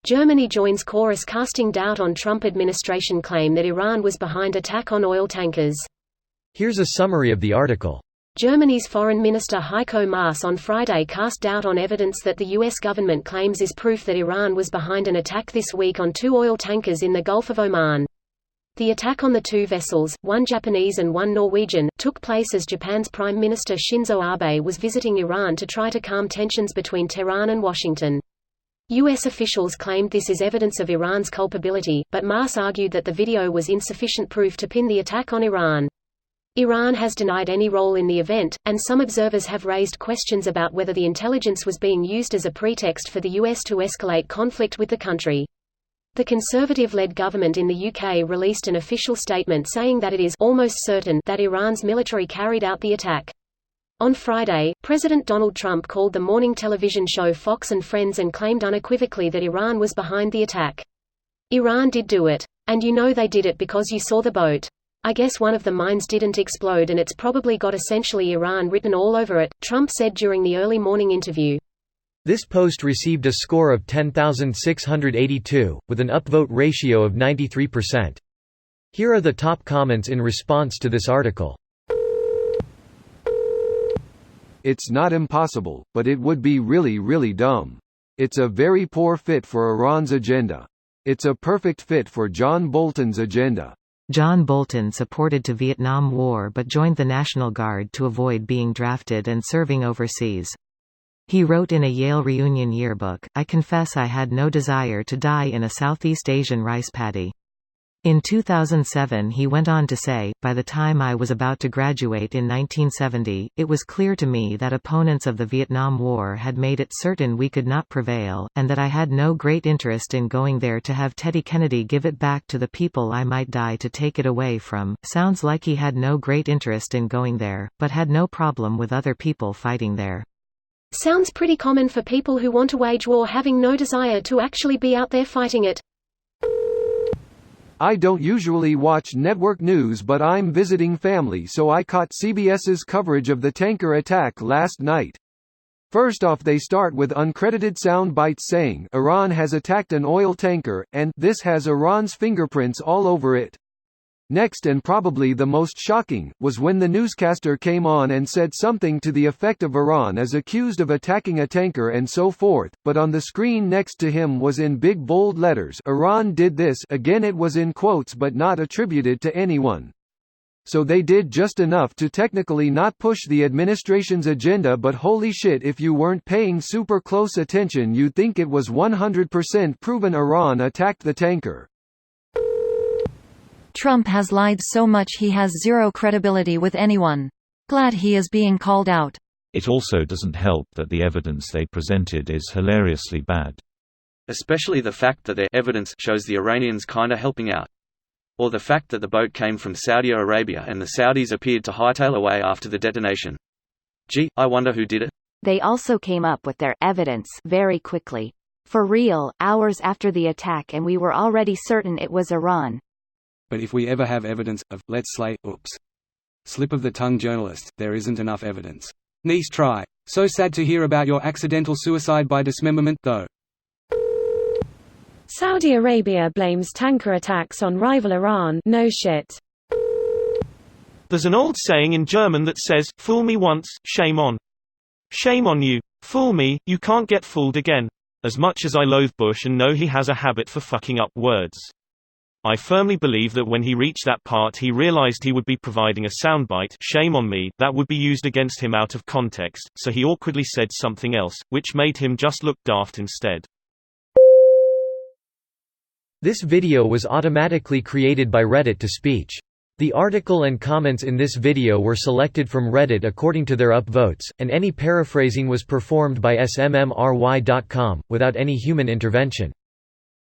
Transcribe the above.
Germany joins chorus casting doubt on Trump administration claim that Iran was behind attack on oil tankers. Here's a summary of the article. Germany's Foreign Minister Heiko Maas on Friday cast doubt on evidence that the U.S. government claims is proof that Iran was behind an attack this week on 2 oil tankers in the Gulf of Oman. The attack on the 2 vessels, one Japanese and one Norwegian, took place as Japan's Prime Minister Shinzo Abe was visiting Iran to try to calm tensions between Tehran and Washington. U.S. officials claimed this is evidence of Iran's culpability, but Maas argued that the video was insufficient proof to pin the attack on Iran. Iran has denied any role in the event, and some observers have raised questions about whether the intelligence was being used as a pretext for the U.S. to escalate conflict with the country. The Conservative-led government in the UK released an official statement saying that it is almost certain that Iran's military carried out the attack. On Friday, President Donald Trump called the morning television show Fox and Friends and claimed unequivocally that Iran was behind the attack. "Iran did do it. And you know they did it because you saw the boat. I guess one of the mines didn't explode and it's probably got essentially Iran written all over it," Trump said during the early morning interview. This post received a score of 10,682, with an upvote ratio of 93%. Here are the top comments in response to this article. It's not impossible, but it would be really really dumb. It's a very poor fit for Iran's agenda. It's a perfect fit for John Bolton's agenda. John Bolton supported the Vietnam War but joined the National Guard to avoid being drafted and serving overseas. He wrote in a Yale reunion yearbook, "I confess I had no desire to die in a Southeast Asian rice paddy." In 2007 he went on to say, "By the time I was about to graduate in 1970, it was clear to me that opponents of the Vietnam War had made it certain we could not prevail, and that I had no great interest in going there to have Teddy Kennedy give it back to the people I might die to take it away from." Sounds like he had no great interest in going there, but had no problem with other people fighting there. Sounds pretty common for people who want to wage war having no desire to actually be out there fighting it. I don't usually watch network news, but I'm visiting family, so I caught CBS's coverage of the tanker attack last night. First off, they start with uncredited sound bites saying Iran has attacked an oil tanker, and this has Iran's fingerprints all over it. Next, and probably the most shocking, was when the newscaster came on and said something to the effect of Iran is accused of attacking a tanker and so forth, but on the screen next to him was in big bold letters, Iran did this. Again, it was in quotes but not attributed to anyone. So they did just enough to technically not push the administration's agenda, but holy shit, if you weren't paying super close attention you'd think it was 100% proven Iran attacked the tanker. Trump has lied so much he has zero credibility with anyone. Glad he is being called out. It also doesn't help that the evidence they presented is hilariously bad. Especially the fact that their evidence shows the Iranians kinda helping out. Or the fact that the boat came from Saudi Arabia and the Saudis appeared to hightail away after the detonation. Gee, I wonder who did it. They also came up with their evidence very quickly. For real, hours after the attack, and we were already certain it was Iran. But if we ever have evidence of, let's say, slip of the tongue journalist, there isn't enough evidence. Nice try. So sad to hear about your accidental suicide by dismemberment, though. Saudi Arabia blames tanker attacks on rival Iran. No shit. There's an old saying in German that says, "Fool me once, shame on." Shame on you. Fool me, you can't get fooled again. As much as I loathe Bush and know he has a habit for fucking up words, I firmly believe that when he reached that part he realized he would be providing a soundbite, shame on me, that would be used against him out of context, so he awkwardly said something else, which made him just look daft instead. This video was automatically created by Reddit to speech. The article and comments in this video were selected from Reddit according to their upvotes, and any paraphrasing was performed by smmry.com, without any human intervention.